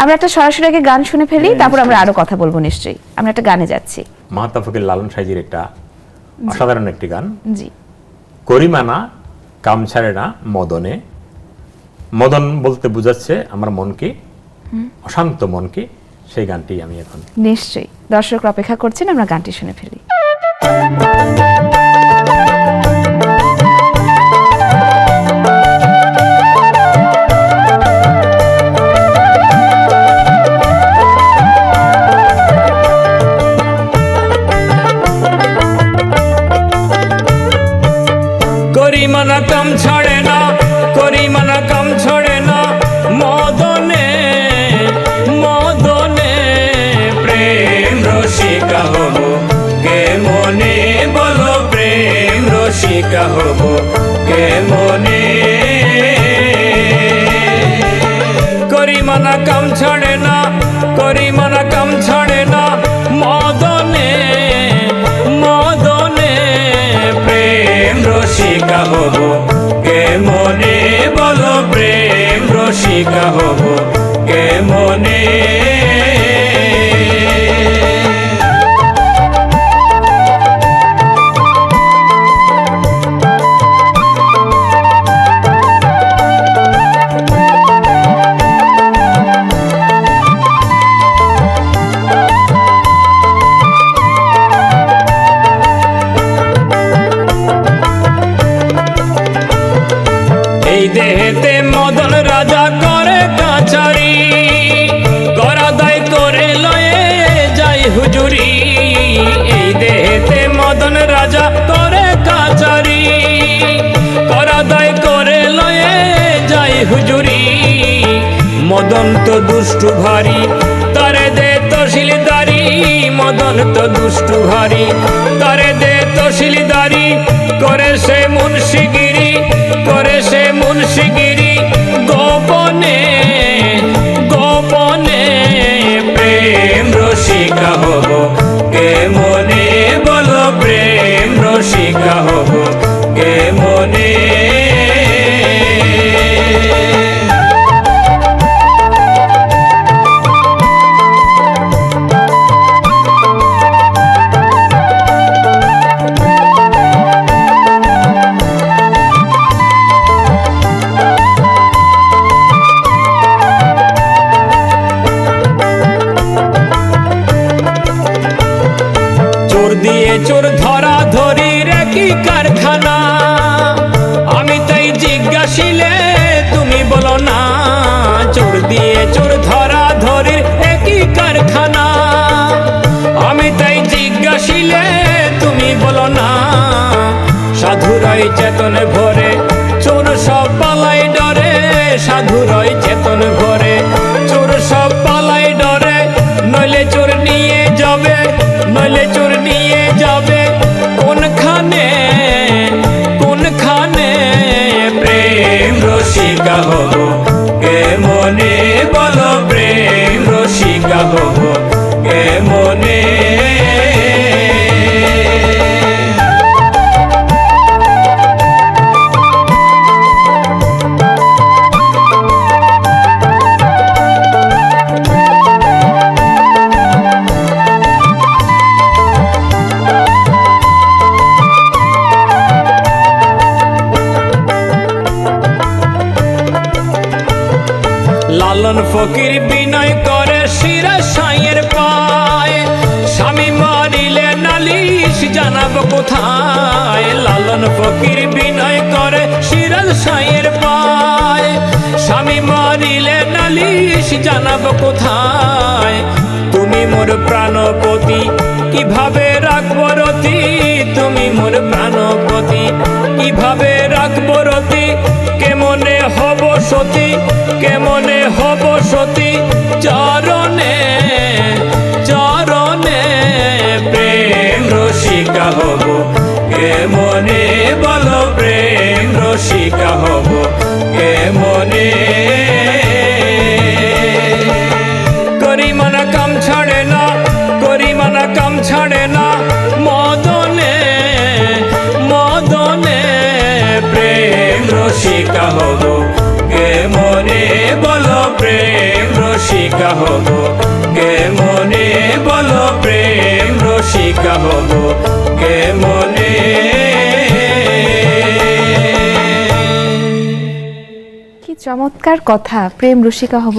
আমরা একটা সরাসরি আগে গান শুনে ফেলি, তারপর আমরা আরো কথা বলবো নিশ্চয়ই। আমরা একটা গানে যাচ্ছি। মাহতা ফকির লালন সাইজির একটা অসাধারণ একটি গান, জি। করিমানা কাম ছাড়ে না মদনে। মদন বলতে বোঝাচ্ছে আমার মনকে, অশান্ত মনকে। সেই গানটি আমি এখন নিশ্চয়ই দর্শকরা অপেক্ষা করছেন, আমরা গানটি শুনে ফেলি। করিমানা কাম ছাড়ে না, করিমানা কাম ছাড়ে না মদনে, মদনে প্রেম রসিকা হব কে মনে, বলো প্রেম রসিকা হব কে মনে। করিমানা কাম ছাড়ে না, করিমানা কাম ছাড়ে না মদনে, মদনে প্রেম রসিকা হব কে মনে, বলো প্রেম রসিকা হব কে মনে। এই দেহেতে মদন রাজা করে কাছারি, করা দায় করে লয়ে যাই হুজুরি। এই দেহেতে মদন রাজা করে কাছারি, করা দায় করে লয়ে যাই হুজুরি। মদন তো দুষ্টু ভারী, তারে দে তহসিলদারি। মদন তো দুষ্টু ভারী, তারে দে তহসিলদারি। করে সে মুন্সিগিরি, করে সে মুন্সিগিরি গোপনে, গোপনে প্রেম রসিকা হব কে মনে, বলো প্রেম রসিকা হব কে মনে। চোর দিয়ে চোর ধরা ধরির কি কারখানা, আমি তাই জিজ্ঞাসিলে তুমি বলো না। চোর দিয়ে চোর ধরা ধরির একই কারখানা, আমি তাই জিজ্ঞাসিলে তুমি বলো না। সাধুরাই চেতন ভরে চোর সব পালাই ডরে, সাধুরাই চেতন ভরে চোর সব পালাই ডরে। নইলে চোর নিয়ে যাবে, নইলে চোর নিয়ে যাবে কোনখানে, কোনখানে প্রেম রসিকা হব কে মনে, বলো প্রেম রসিকা হব কে মনে। লালন ফকির বিনয় করে শিরা সাইয়ের পায়, স্বামী মারিলে নালিশ জানাবো কোথায়। লালন ফকির বিনয় করে শিরা সাইয়ের পায়, স্বামী মারিলে নালিশ জানাবো কোথায়। তুমি মোর প্রাণপতি কিভাবে রাখবো রতি, তুমি মোর প্রাণপতি কিভাবে রাখবো রতি। কেমনে হব সতী, কেমনে হব সতী চরণে, চরণে প্রেম রসিকা হব কে মনে, বলো প্রেম রসিকা হব কে মনে। করিমানা কাম ছাড়ে না, করিমানা কাম ছাড়ে না মদনে, মদনে রসিকা হব কে মনে, বলো প্রেম রসিকা রসিকা হব কেমনে, বলো প্রেম রসিকা হব কেমনে। কি চমৎকার কথা, প্রেম রসিকা হব